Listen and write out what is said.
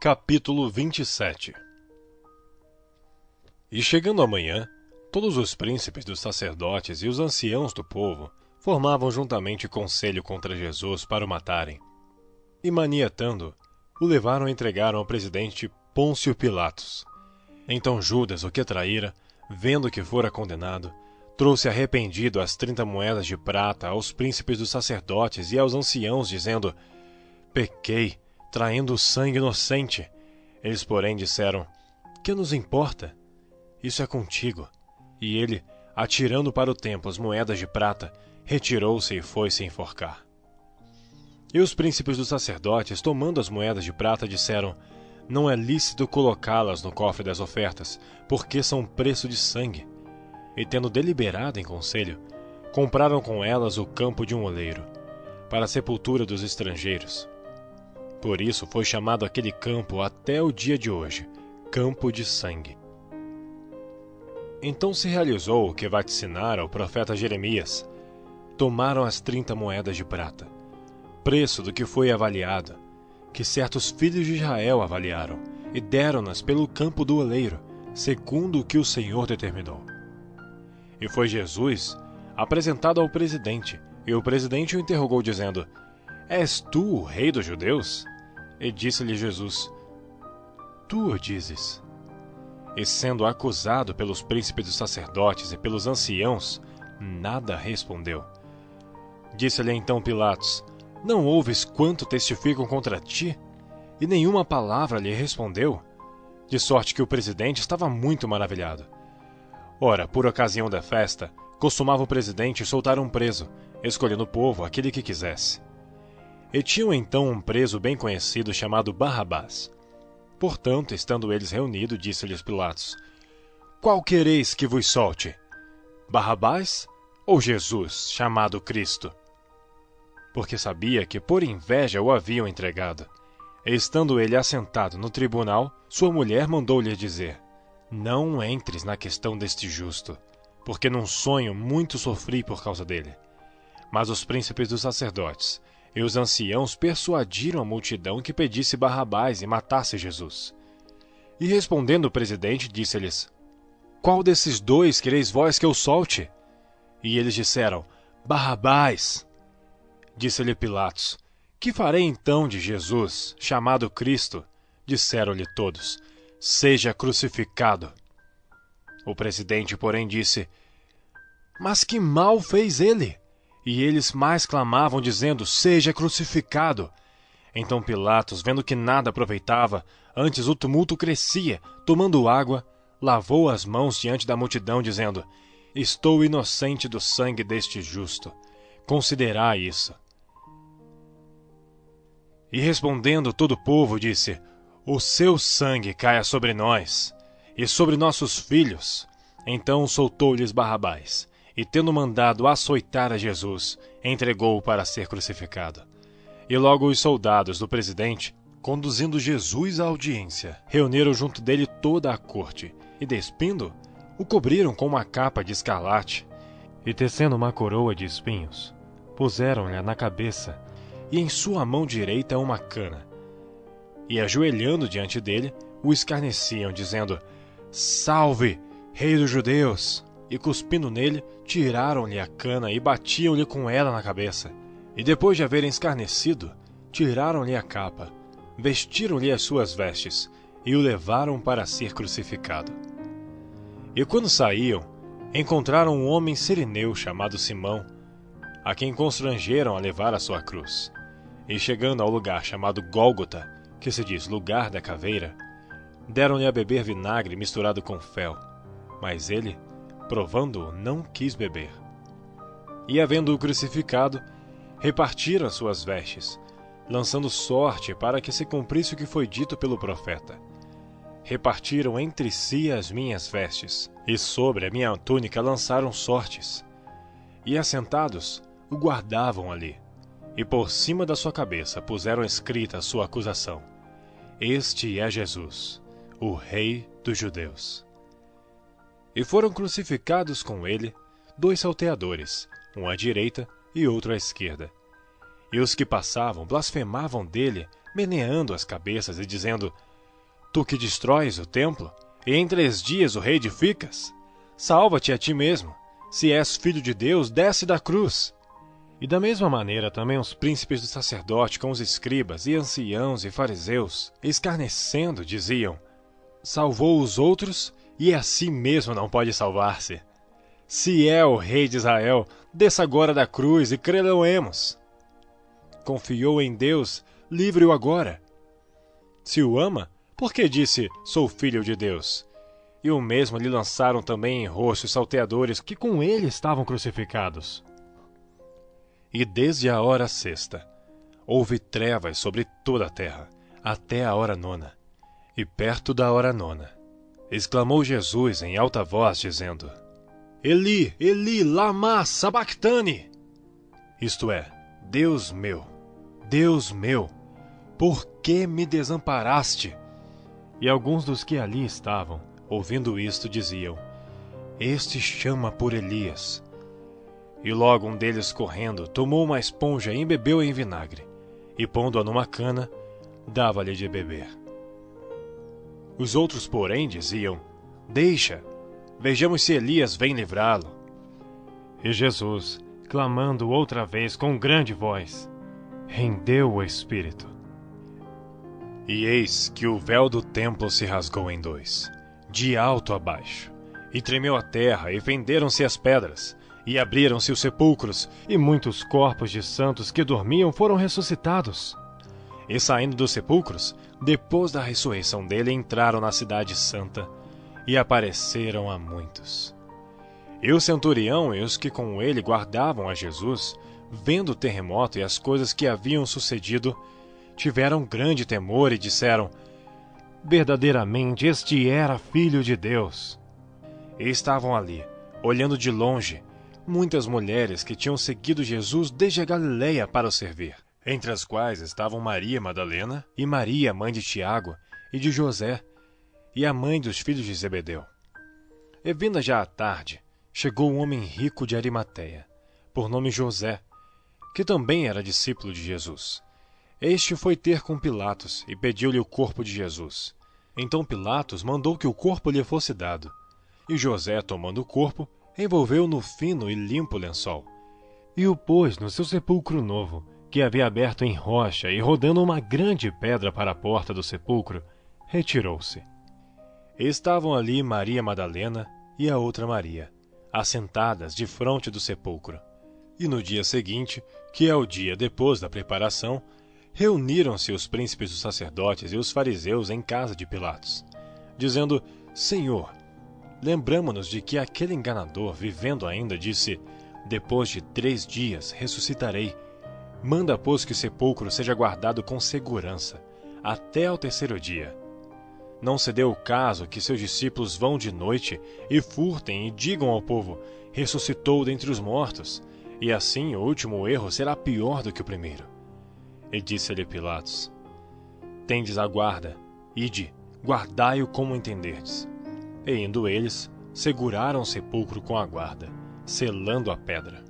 Capítulo 27. E chegando a manhã, todos os príncipes dos sacerdotes e os anciãos do povo formavam juntamente conselho contra Jesus para o matarem. E manietando, o levaram e entregaram ao presidente Pôncio Pilatos. Então Judas, o que traíra, vendo que fora condenado, trouxe arrependido as 30 moedas de prata aos príncipes dos sacerdotes e aos anciãos, dizendo: Pequei, traindo o sangue inocente. Eles, porém, disseram: Que nos importa? Isso é contigo. E ele, atirando para o templo as moedas de prata, retirou-se e foi-se enforcar. E os príncipes dos sacerdotes, tomando as moedas de prata, disseram: Não é lícito colocá-las no cofre das ofertas, porque são preço de sangue. E tendo deliberado em conselho, compraram com elas o campo de um oleiro, para a sepultura dos estrangeiros. Por isso foi chamado aquele campo até o dia de hoje, Campo de Sangue. Então se realizou o que vaticinara o profeta Jeremias. Tomaram as 30 moedas de prata, preço do que foi avaliado, que certos filhos de Israel avaliaram, e deram-nas pelo campo do oleiro, segundo o que o Senhor determinou. E foi Jesus apresentado ao presidente, e o presidente o interrogou, dizendo: És tu o rei dos judeus? E disse-lhe Jesus: Tu o dizes. E sendo acusado pelos príncipes dos sacerdotes e pelos anciãos, nada respondeu. Disse-lhe então Pilatos: Não ouves quanto testificam contra ti? E nenhuma palavra lhe respondeu, de sorte que o presidente estava muito maravilhado. Ora, por ocasião da festa, costumava o presidente soltar um preso, escolhendo o povo aquele que quisesse. E tinham então um preso bem conhecido chamado Barrabás. Portanto, estando eles reunidos, disse-lhes Pilatos: Qual quereis que vos solte? Barrabás ou Jesus, chamado Cristo? Porque sabia que por inveja o haviam entregado. E estando ele assentado no tribunal, sua mulher mandou-lhe dizer: Não entres na questão deste justo, porque num sonho muito sofri por causa dele. Mas os príncipes dos sacerdotes e os anciãos persuadiram a multidão que pedisse Barrabás e matasse Jesus. E respondendo o presidente, disse-lhes: Qual desses dois quereis vós que eu solte? E eles disseram: Barrabás. Disse-lhe Pilatos: Que farei então de Jesus, chamado Cristo? Disseram-lhe todos: Seja crucificado. O presidente, porém, disse: Mas que mal fez ele? E eles mais clamavam, dizendo: Seja crucificado. Então Pilatos, vendo que nada aproveitava, antes o tumulto crescia, tomando água, lavou as mãos diante da multidão, dizendo: Estou inocente do sangue deste justo. Considerai isso. E respondendo todo o povo, disse: O seu sangue caia sobre nós e sobre nossos filhos. Então soltou-lhes Barrabás, e tendo mandado açoitar a Jesus, entregou-o para ser crucificado. E logo os soldados do presidente, conduzindo Jesus à audiência, reuniram junto dele toda a corte, e despindo, o cobriram com uma capa de escarlate, e tecendo uma coroa de espinhos, puseram-lhe na cabeça, e em sua mão direita uma cana. E ajoelhando diante dele, o escarneciam, dizendo: Salve, rei dos judeus! E cuspindo nele, tiraram-lhe a cana e batiam-lhe com ela na cabeça. E depois de haverem escarnecido, tiraram-lhe a capa, vestiram-lhe as suas vestes, e o levaram para ser crucificado. E quando saíam, encontraram um homem sirineu chamado Simão, a quem constrangeram a levar a sua cruz. E chegando ao lugar chamado Gólgota, que se diz lugar da caveira, deram-lhe a beber vinagre misturado com fel, mas ele, provando-o, não quis beber. E havendo-o crucificado, repartiram as suas vestes, lançando sorte para que se cumprisse o que foi dito pelo profeta. Repartiram entre si as minhas vestes, e sobre a minha túnica lançaram sortes. E assentados, o guardavam ali, e por cima da sua cabeça puseram escrita a sua acusação: Este é Jesus, o Rei dos Judeus. E foram crucificados com ele 2 salteadores, um à direita e outro à esquerda. E os que passavam blasfemavam dele, meneando as cabeças e dizendo: Tu que destróis o templo, e em 3 dias o reedificas? Salva-te a ti mesmo. Se és filho de Deus, desce da cruz. E da mesma maneira também os príncipes do sacerdote com os escribas e anciãos e fariseus, escarnecendo, diziam: salvou os outros e a si mesmo não pode salvar-se. Se é o rei de Israel, desça agora da cruz e crê-lo-emos. Confiou em Deus, livre-o agora. Se o ama, por que disse, sou filho de Deus? E o mesmo lhe lançaram também em rosto os salteadores que com ele estavam crucificados. E desde a hora 6ª, houve trevas sobre toda a terra, até a hora 9ª. E perto da hora 9ª, exclamou Jesus em alta voz, dizendo: Eli, Eli, lama sabactani! Isto é, Deus meu, por que me desamparaste? E alguns dos que ali estavam, ouvindo isto, diziam: este chama por Elias. E logo um deles, correndo, tomou uma esponja e embebeu em vinagre, e pondo-a numa cana, dava-lhe de beber. Os outros, porém, diziam: deixa, vejamos se Elias vem livrá-lo. E Jesus, clamando outra vez com grande voz, rendeu o espírito. E eis que o véu do templo se rasgou em 2, de alto a baixo, e tremeu a terra, e fenderam-se as pedras, e abriram-se os sepulcros, e muitos corpos de santos que dormiam foram ressuscitados. E saindo dos sepulcros, depois da ressurreição dele, entraram na cidade santa, e apareceram a muitos. E o centurião e os que com ele guardavam a Jesus, vendo o terremoto e as coisas que haviam sucedido, tiveram grande temor e disseram: verdadeiramente este era filho de Deus. E estavam ali, olhando de longe, muitas mulheres que tinham seguido Jesus desde a Galileia para o servir, entre as quais estavam Maria Madalena e Maria, mãe de Tiago e de José, e a mãe dos filhos de Zebedeu. E vinda já a tarde, chegou um homem rico de Arimateia, por nome José, que também era discípulo de Jesus. Este foi ter com Pilatos e pediu-lhe o corpo de Jesus. Então Pilatos mandou que o corpo lhe fosse dado. E José, tomando o corpo, envolveu no fino e limpo lençol, e o pôs no seu sepulcro novo, que havia aberto em rocha, e rodando uma grande pedra para a porta do sepulcro, retirou-se. Estavam ali Maria Madalena e a outra Maria, assentadas defronte do sepulcro. E no dia seguinte, que é o dia depois da preparação, reuniram-se os príncipes dos sacerdotes e os fariseus em casa de Pilatos, dizendo: Senhor, lembramo-nos de que aquele enganador, vivendo ainda, disse: depois de 3 dias ressuscitarei. Manda, pois, que o sepulcro seja guardado com segurança, até ao 3º dia. Não se deu o caso que seus discípulos vão de noite e furtem e digam ao povo: ressuscitou dentre os mortos, e assim o último erro será pior do que o primeiro. E disse-lhe Pilatos: tendes a guarda, ide, guardai-o como entenderdes. E indo eles, seguraram o sepulcro com a guarda, selando a pedra.